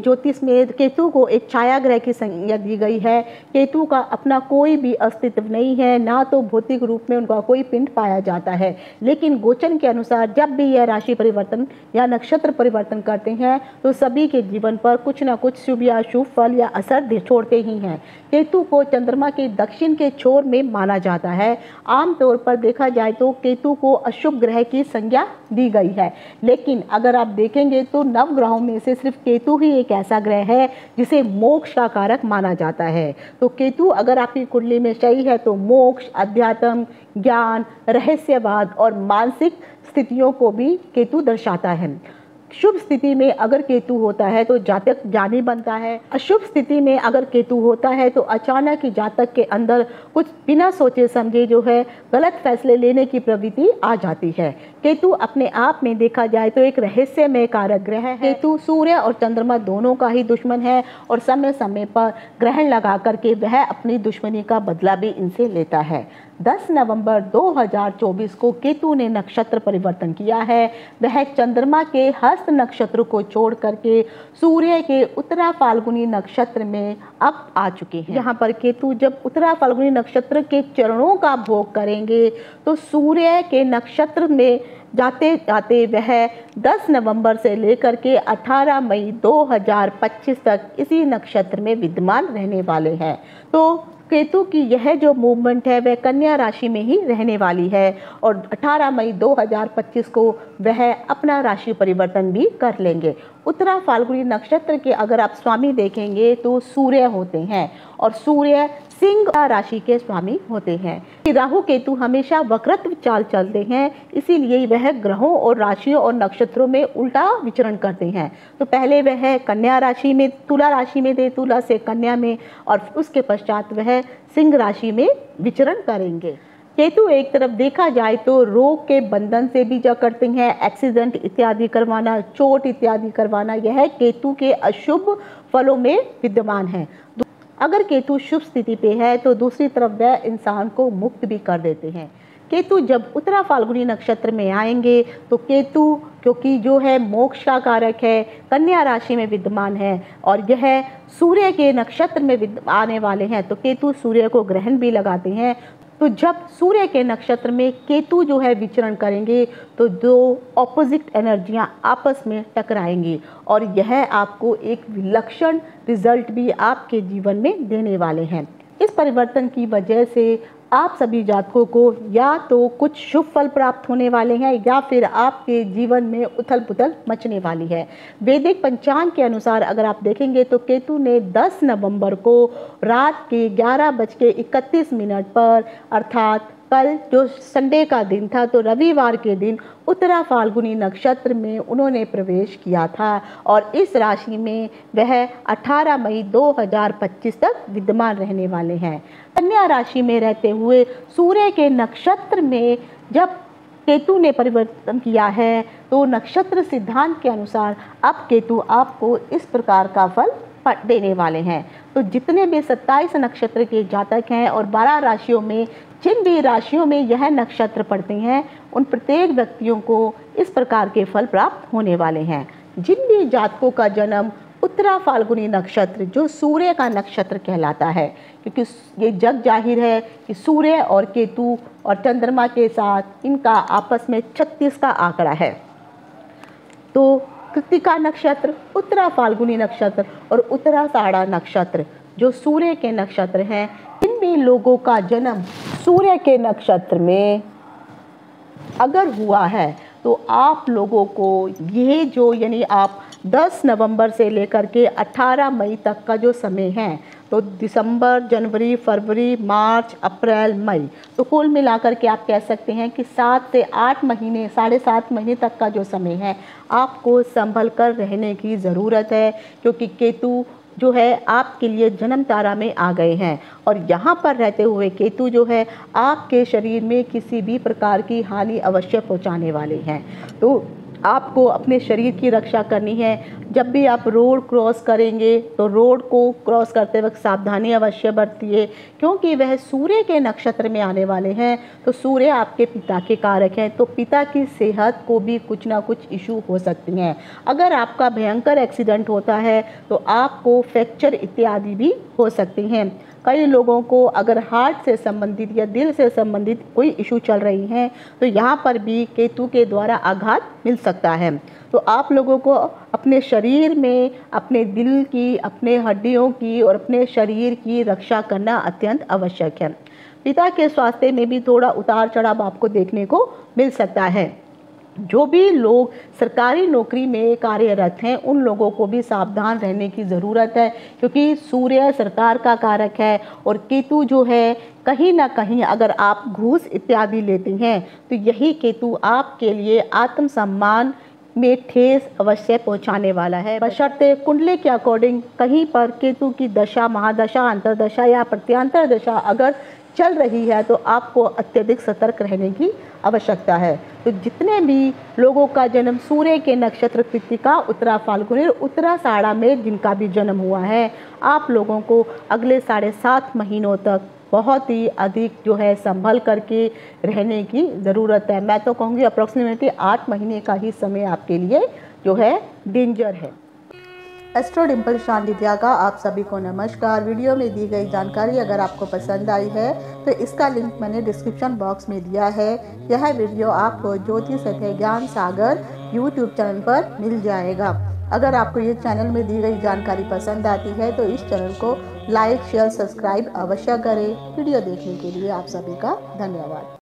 ज्योतिष में केतु को एक छाया ग्रह की संज्ञा दी गई है। केतु का अपना कोई भी अस्तित्व नहीं है, ना तो भौतिक रूप में उनका कोई पिंड पाया जाता है। लेकिन गोचर के अनुसार जब भी यह राशि परिवर्तन या नक्षत्र परिवर्तन करते हैं तो सभी के जीवन पर कुछ न कुछ शुभ या अशुभ फल या असर छोड़ते ही हैं। केतु को चंद्रमा के दक्षिण के छोर में माना जाता है। आमतौर पर देखा जाए तो केतु को अशुभ ग्रह की संज्ञा दी गई है, लेकिन अगर आप देखेंगे तो नव ग्रहों में से सिर्फ केतु ही एक ऐसा ग्रह है जिसे मोक्ष का कारक माना जाता है। तो केतु अगर आपकी कुंडली में सही है तो मोक्ष, अध्यात्म, ज्ञान, रहस्यवाद और मानसिक स्थितियों को भी केतु दर्शाता है। शुभ स्थिति में अगर केतु होता है तो जातक ज्ञानी बनता है। अशुभ स्थिति में अगर केतु होता है तो अचानक ही जातक के अंदर कुछ बिना सोचे समझे जो है गलत फैसले लेने की प्रवृत्ति आ जाती है। केतु अपने आप में देखा जाए तो एक रहस्यमय कारक ग्रह है। केतु सूर्य और चंद्रमा दोनों का ही दुश्मन है और समय समय पर ग्रहण लगा करके वह अपनी दुश्मनी का बदला भी इनसे लेता है। 10 नवंबर 2024 को केतु ने नक्षत्र परिवर्तन किया है। वह चंद्रमा के हस्त नक्षत्र को छोड़ करके सूर्य के उत्तरा फाल्गुनी नक्षत्र में अब आ चुके हैं। यहाँ पर केतु जब उत्तरा फाल्गुनी नक्षत्र के चरणों का भोग करेंगे तो सूर्य के नक्षत्र में जाते जाते वह 10 नवंबर से लेकर के 18 मई 2025 तक इसी नक्षत्र में विद्यमान रहने वाले हैं। तो केतु की यह जो मूवमेंट है वह कन्या राशि में ही रहने वाली है और 18 मई 2025 को वह अपना राशि परिवर्तन भी कर लेंगे। उत्तरा फाल्गुनी नक्षत्र के अगर आप स्वामी देखेंगे तो सूर्य होते हैं और सूर्य सिंह राशि के स्वामी होते हैं। राहु केतु हमेशा वक्रत्व चाल चलते हैं, इसीलिए वह ग्रहों और राशियों और नक्षत्रों में उल्टा विचरण करते हैं। तो पहले वह कन्या राशि में, तुला राशि में थे, तुला से कन्या में, और उसके पश्चात वह सिंह राशि में विचरण करेंगे। केतु एक तरफ देखा जाए तो रोग के बंधन से भी जा करते हैं, एक्सीडेंट इत्यादि करवाना, चोट इत्यादि करवाना, यह केतु के अशुभ फलों में विद्यमान है। अगर केतु शुभ स्थिति पे है तो दूसरी तरफ वह इंसान को मुक्त भी कर देते हैं। केतु जब उत्तरा फाल्गुनी नक्षत्र में आएंगे तो केतु क्योंकि जो है मोक्ष का कारक है, कन्या राशि में विद्यमान है और यह सूर्य के नक्षत्र में आने वाले हैं, तो केतु सूर्य को ग्रहण भी लगाते हैं। तो जब सूर्य के नक्षत्र में केतु जो है विचरण करेंगे तो दो ऑपोजिट एनर्जियां आपस में टकराएंगी और यह आपको एक विलक्षण रिजल्ट भी आपके जीवन में देने वाले हैं। इस परिवर्तन की वजह से आप सभी जातकों को या तो कुछ शुभ फल प्राप्त होने वाले हैं या फिर आपके जीवन में उथल पुथल मचने वाली है। वैदिक पंचांग के अनुसार अगर आप देखेंगे तो केतु ने 10 नवंबर को रात के 11:31 पर अर्थात कल जो संडे का दिन था तो रविवार के दिन उत्तरा फाल्गुनी नक्षत्र में उन्होंने प्रवेश किया था और इस राशि में वह 18 मई 2025 तक विद्यमान रहने वाले हैं। कन्या राशि में रहते हुए सूर्य के नक्षत्र में जब केतु ने परिवर्तन किया है तो नक्षत्र सिद्धांत के अनुसार अब केतु आपको इस प्रकार का फल देने वाले हैं। तो जितने भी 27 नक्षत्र के जातक हैं और 12 राशियों में जिन भी राशियों में यह नक्षत्र पड़ते हैं उन प्रत्येक व्यक्तियों को इस प्रकार के फल प्राप्त होने वाले हैं। जिन भी जातकों का जन्म उत्तरा फाल्गुनी नक्षत्र जो सूर्य का नक्षत्र कहलाता है, क्योंकि ये जग जाहिर है कि सूर्य और केतु और चंद्रमा के साथ इनका आपस में 36 का आंकड़ा है। तो कृत्तिका नक्षत्र, उत्तरा फाल्गुनी नक्षत्र और उत्तराषाढ़ा नक्षत्र जो सूर्य के नक्षत्र हैं, इन भी लोगों का जन्म सूर्य के नक्षत्र में अगर हुआ है तो आप लोगों को ये जो यानी आप 10 नवंबर से लेकर के 18 मई तक का जो समय है तो दिसंबर, जनवरी, फरवरी, मार्च, अप्रैल, मई, तो कुल मिलाकर के आप कह सकते हैं कि 7 से 8 महीने, 7.5 महीने तक का जो समय है आपको संभल कर रहने की ज़रूरत है, क्योंकि केतु जो है आपके लिए जन्म तारा में आ गए हैं और यहाँ पर रहते हुए केतु जो है आपके शरीर में किसी भी प्रकार की हानि अवश्य पहुँचाने वाले हैं। तो आपको अपने शरीर की रक्षा करनी है। जब भी आप रोड क्रॉस करेंगे तो रोड को क्रॉस करते वक्त सावधानी अवश्य बरतिए, क्योंकि वह सूर्य के नक्षत्र में आने वाले हैं। तो सूर्य आपके पिता के कारक हैं, तो पिता की सेहत को भी कुछ ना कुछ इशू हो सकती हैं। अगर आपका भयंकर एक्सीडेंट होता है तो आपको फ्रैक्चर इत्यादि भी हो सकती हैं। कई लोगों को अगर हार्ट से संबंधित या दिल से संबंधित कोई इशू चल रही हैं तो यहाँ पर भी केतु के द्वारा आघात मिल सकता है। तो आप लोगों को अपने शरीर में अपने दिल की, अपने हड्डियों की और अपने शरीर की रक्षा करना अत्यंत आवश्यक है। पिता के स्वास्थ्य में भी थोड़ा उतार चढ़ाव आपको देखने को मिल सकता है। जो भी लोग सरकारी नौकरी में कार्यरत हैं उन लोगों को भी सावधान रहने की ज़रूरत है, क्योंकि सूर्य सरकार का कारक है और केतु जो है कहीं ना कहीं अगर आप घूस इत्यादि लेते हैं तो यही केतु आपके लिए आत्मसम्मान में ठेस अवश्य पहुंचाने वाला है। बशर्ते कुंडली के अकॉर्डिंग कहीं पर केतु की दशा, महादशा, अंतरदशा या प्रत्यांतर दशा अगर चल रही है तो आपको अत्यधिक सतर्क रहने की आवश्यकता है। तो जितने भी लोगों का जन्म सूर्य के नक्षत्र कृत्तिका, उत्तरा फाल्गुनी और उत्तराषाढ़ा में जिनका भी जन्म हुआ है, आप लोगों को अगले 7.5 महीनों तक बहुत ही अधिक जो है संभल करके रहने की ज़रूरत है। मैं तो कहूँगी अप्रॉक्सीमेटली 8 महीने का ही समय आपके लिए जो है डेंजर है। एस्ट्रो डिम्पल शांडिल्या का आप सभी को नमस्कार। वीडियो में दी गई जानकारी अगर आपको पसंद आई है तो इसका लिंक मैंने डिस्क्रिप्शन बॉक्स में दिया है। यह वीडियो आपको ज्योतिष ज्ञान सागर यूट्यूब चैनल पर मिल जाएगा। अगर आपको ये चैनल में दी गई जानकारी पसंद आती है तो इस चैनल को लाइक, शेयर, सब्सक्राइब अवश्य करें। वीडियो देखने के लिए आप सभी का धन्यवाद।